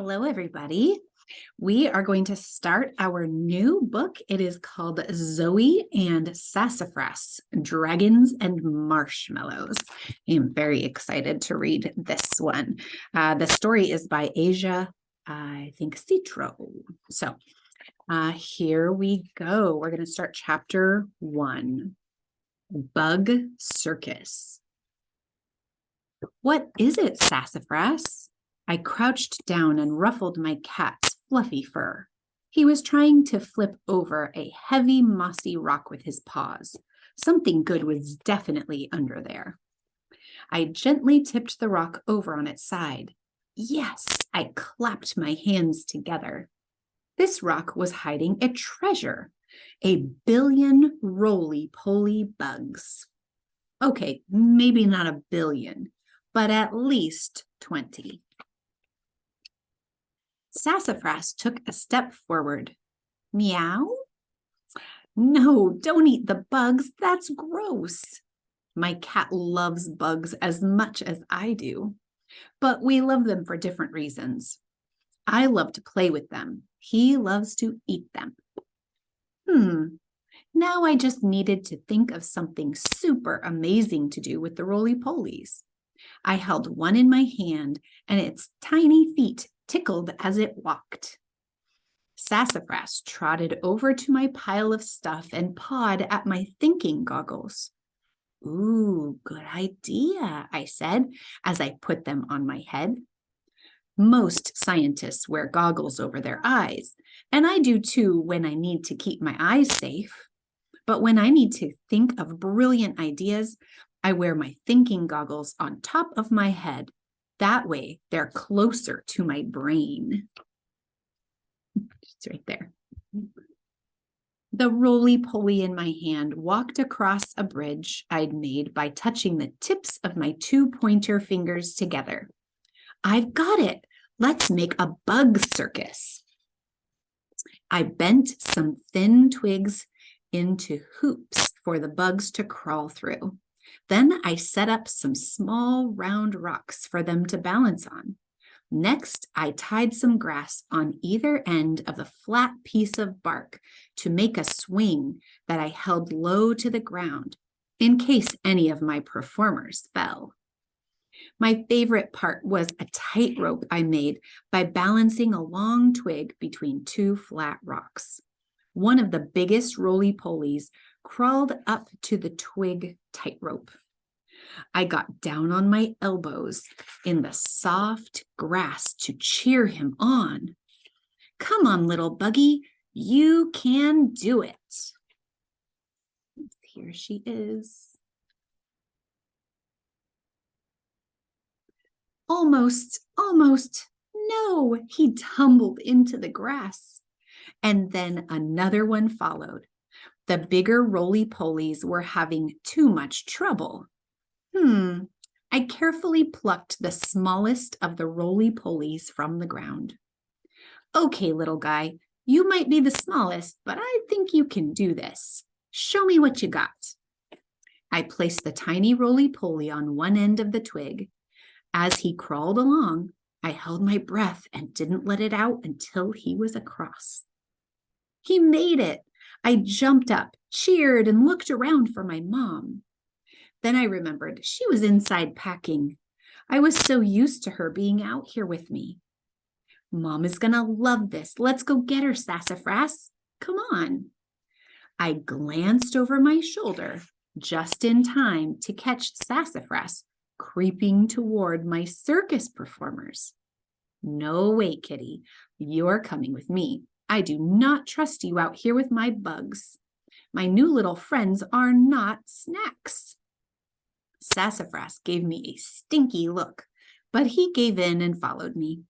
Hello, everybody. We are going to start our new book. It is called Zoey and Sassafras, Dragons and Marshmallows. I am very excited to read this one. The story is by Asia, I think, Citro. So here we go. We're going to start chapter 1, Bug Circus. What is it, Sassafras? I crouched down and ruffled my cat's fluffy fur. He was trying to flip over a heavy, mossy rock with his paws. Something good was definitely under there. I gently tipped the rock over on its side. Yes, I clapped my hands together. This rock was hiding a treasure, 1,000,000,000 roly-poly bugs. Okay, maybe not 1,000,000,000, but at least 20. Sassafras took a step forward. Meow? No, don't eat the bugs. That's gross. My cat loves bugs as much as I do, but we love them for different reasons. I love to play with them. He loves to eat them. Now I just needed to think of something super amazing to do with the roly-polies. I held one in my hand, and its tiny feet tickled as it walked. Sassafras trotted over to my pile of stuff and pawed at my thinking goggles. Ooh, good idea, I said as I put them on my head. Most scientists wear goggles over their eyes, and I do too when I need to keep my eyes safe. But when I need to think of brilliant ideas, I wear my thinking goggles on top of my head. That way, they're closer to my brain. It's right there. The roly-poly in my hand walked across a bridge I'd made by touching the tips of my 2 pointer fingers together. I've got it. Let's make a bug circus. I bent some thin twigs into hoops for the bugs to crawl through. Then I set up some small round rocks for them to balance on. Next, I tied some grass on either end of the flat piece of bark to make a swing that I held low to the ground in case any of my performers fell. My favorite part was a tightrope I made by balancing a long twig between 2 flat rocks. One of the biggest roly-polies crawled up to the twig tightrope. I got down on my elbows in the soft grass to cheer him on. Come on, little buggy, you can do it. Here she is. Almost. No, he tumbled into the grass. And then another one followed. The bigger roly-polies were having too much trouble. I carefully plucked the smallest of the roly-polies from the ground. Okay, little guy, you might be the smallest, but I think you can do this. Show me what you got. I placed the tiny roly-poly on one end of the twig. As he crawled along, I held my breath and didn't let it out until he was across. He made it. I jumped up, cheered, and looked around for my mom. Then I remembered she was inside packing. I was so used to her being out here with me. Mom is going to love this. Let's go get her, Sassafras. Come on. I glanced over my shoulder just in time to catch Sassafras creeping toward my circus performers. No way, kitty. You're coming with me. I do not trust you out here with my bugs. My new little friends are not snacks. Sassafras gave me a stinky look, but he gave in and followed me.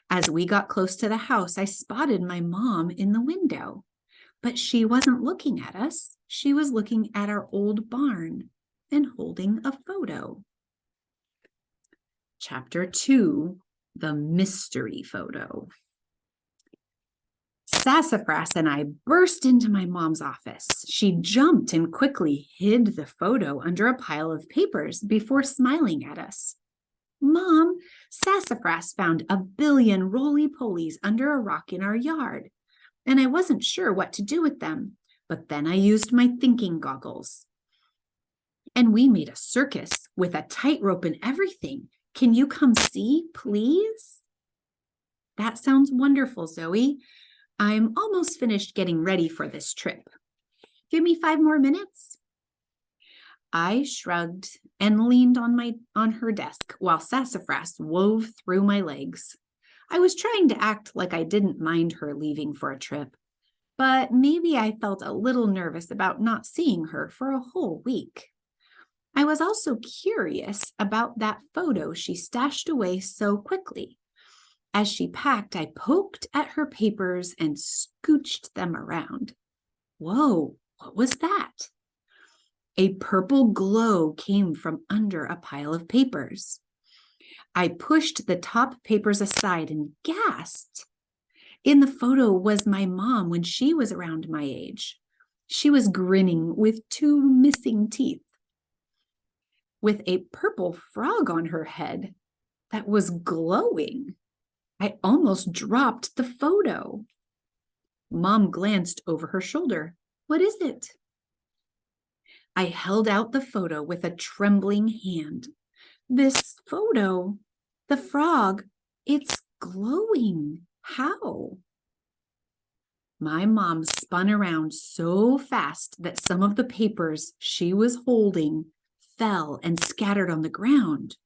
As we got close to the house, I spotted my mom in the window, but she wasn't looking at us. She was looking at our old barn and holding a photo. Chapter 2, The Mystery Photo. Sassafras and I burst into my mom's office. She jumped and quickly hid the photo under a pile of papers before smiling at us. Mom, Sassafras found a billion roly-polies under a rock in our yard, and I wasn't sure what to do with them, but then I used my thinking goggles. And we made a circus with a tightrope and everything. Can you come see, please? That sounds wonderful, Zoey. I'm almost finished getting ready for this trip. Give me 5 more minutes. I shrugged and leaned on her desk while Sassafras wove through my legs. I was trying to act like I didn't mind her leaving for a trip, but maybe I felt a little nervous about not seeing her for a whole week. I was also curious about that photo she stashed away so quickly. As she packed, I poked at her papers and scooched them around. Whoa, what was that? A purple glow came from under a pile of papers. I pushed the top papers aside and gasped. In the photo was my mom when she was around my age. She was grinning with 2 missing teeth, with a purple frog on her head that was glowing. I almost dropped the photo. Mom glanced over her shoulder. What is it? I held out the photo with a trembling hand. This photo, the frog, it's glowing. How? My mom spun around so fast that some of the papers she was holding fell and scattered on the ground.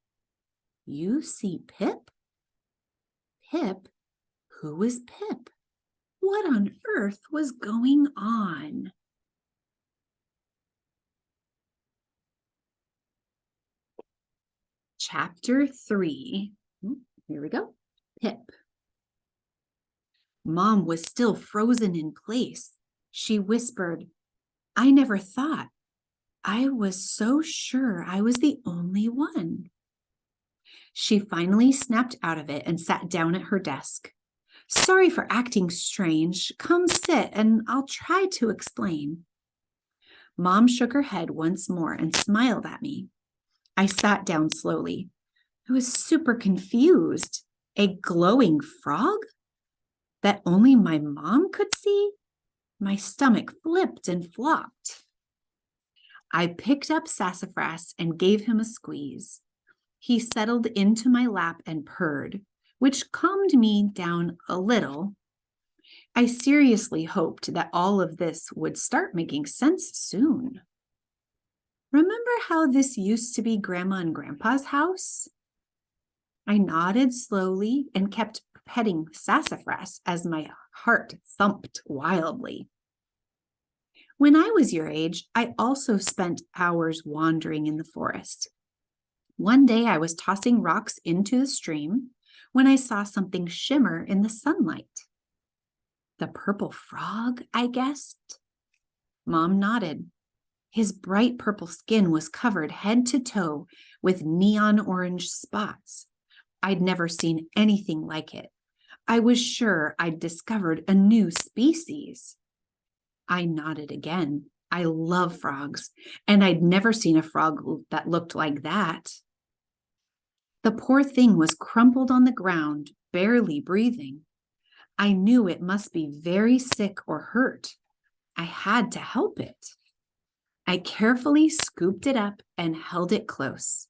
You see Pip? Pip? Who was Pip? What on earth was going on? Chapter 3. Here we go. Pip. Mom was still frozen in place. She whispered, I never thought. I was so sure I was the only one. She finally snapped out of it and sat down at her desk. Sorry for acting strange. Come sit and I'll try to explain. Mom shook her head once more and smiled at me. I sat down slowly. I was super confused. A glowing frog that only my mom could see? My stomach flipped and flopped. I picked up Sassafras and gave him a squeeze. He settled into my lap and purred, which calmed me down a little. I seriously hoped that all of this would start making sense soon. Remember how this used to be Grandma and Grandpa's house? I nodded slowly and kept petting Sassafras as my heart thumped wildly. When I was your age, I also spent hours wandering in the forest. One day I was tossing rocks into the stream when I saw something shimmer in the sunlight. The purple frog, I guessed. Mom nodded. His bright purple skin was covered head to toe with neon orange spots. I'd never seen anything like it. I was sure I'd discovered a new species. I nodded again. I love frogs, and I'd never seen a frog that looked like that. The poor thing was crumpled on the ground, barely breathing. I knew it must be very sick or hurt. I had to help it. I carefully scooped it up and held it close.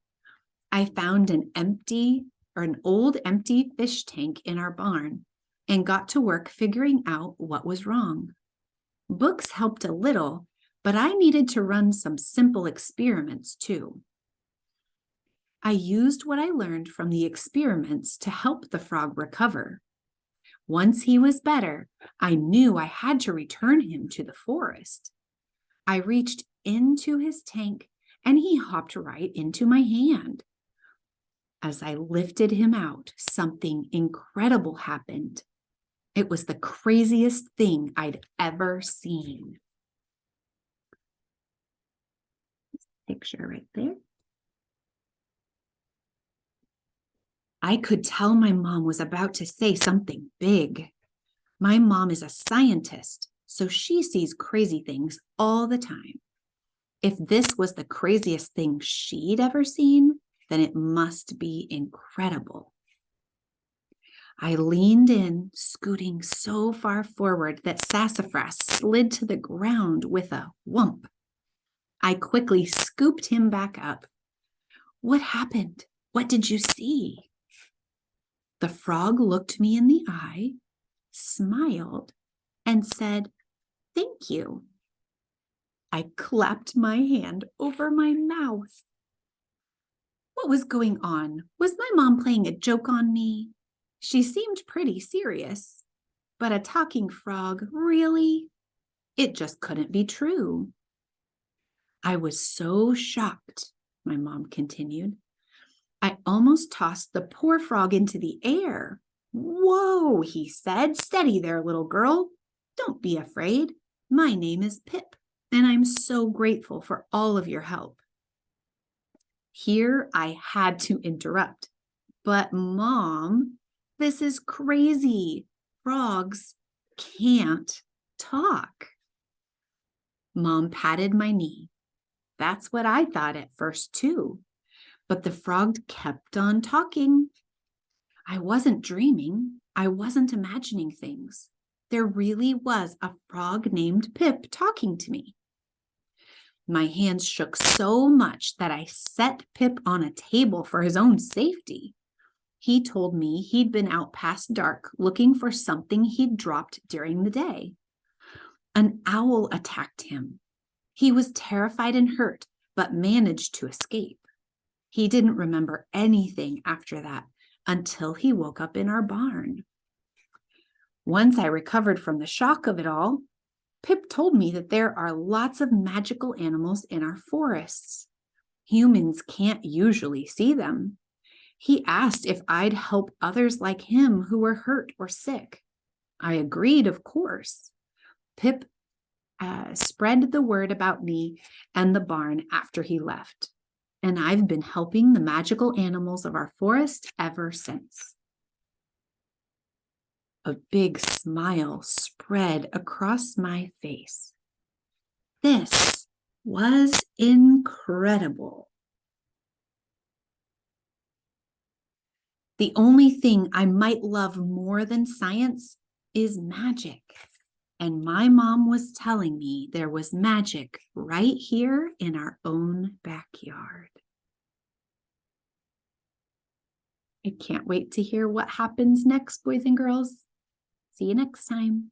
I found an old empty fish tank in our barn and got to work figuring out what was wrong. Books helped a little, but I needed to run some simple experiments too. I used what I learned from the experiments to help the frog recover. Once he was better, I knew I had to return him to the forest. I reached into his tank and he hopped right into my hand. As I lifted him out, something incredible happened. It was the craziest thing I'd ever seen. This picture right there. I could tell my mom was about to say something big. My mom is a scientist, so she sees crazy things all the time. If this was the craziest thing she'd ever seen, then it must be incredible. I leaned in, scooting so far forward that Sassafras slid to the ground with a whump. I quickly scooped him back up. What happened? What did you see? The frog looked me in the eye, smiled, and said, "Thank you." I clapped my hand over my mouth. What was going on? Was my mom playing a joke on me? She seemed pretty serious. But a talking frog, really? It just couldn't be true. I was so shocked, my mom continued. I almost tossed the poor frog into the air. "Whoa," he said. "Steady there, little girl. Don't be afraid. My name is Pip, and I'm so grateful for all of your help." Here I had to interrupt. "But Mom, this is crazy. Frogs can't talk." Mom patted my knee. That's what I thought at first, too. But the frog kept on talking. I wasn't dreaming. I wasn't imagining things. There really was a frog named Pip talking to me. My hands shook so much that I set Pip on a table for his own safety. He told me he'd been out past dark looking for something he'd dropped during the day. An owl attacked him. He was terrified and hurt, but managed to escape. He didn't remember anything after that until he woke up in our barn. Once I recovered from the shock of it all, Pip told me that there are lots of magical animals in our forests. Humans can't usually see them. He asked if I'd help others like him who were hurt or sick. I agreed, of course. Pip spread the word about me and the barn after he left, and I've been helping the magical animals of our forest ever since. A big smile spread across my face. This was incredible. The only thing I might love more than science is magic. And my mom was telling me there was magic right here in our own backyard. I can't wait to hear what happens next, boys and girls. See you next time.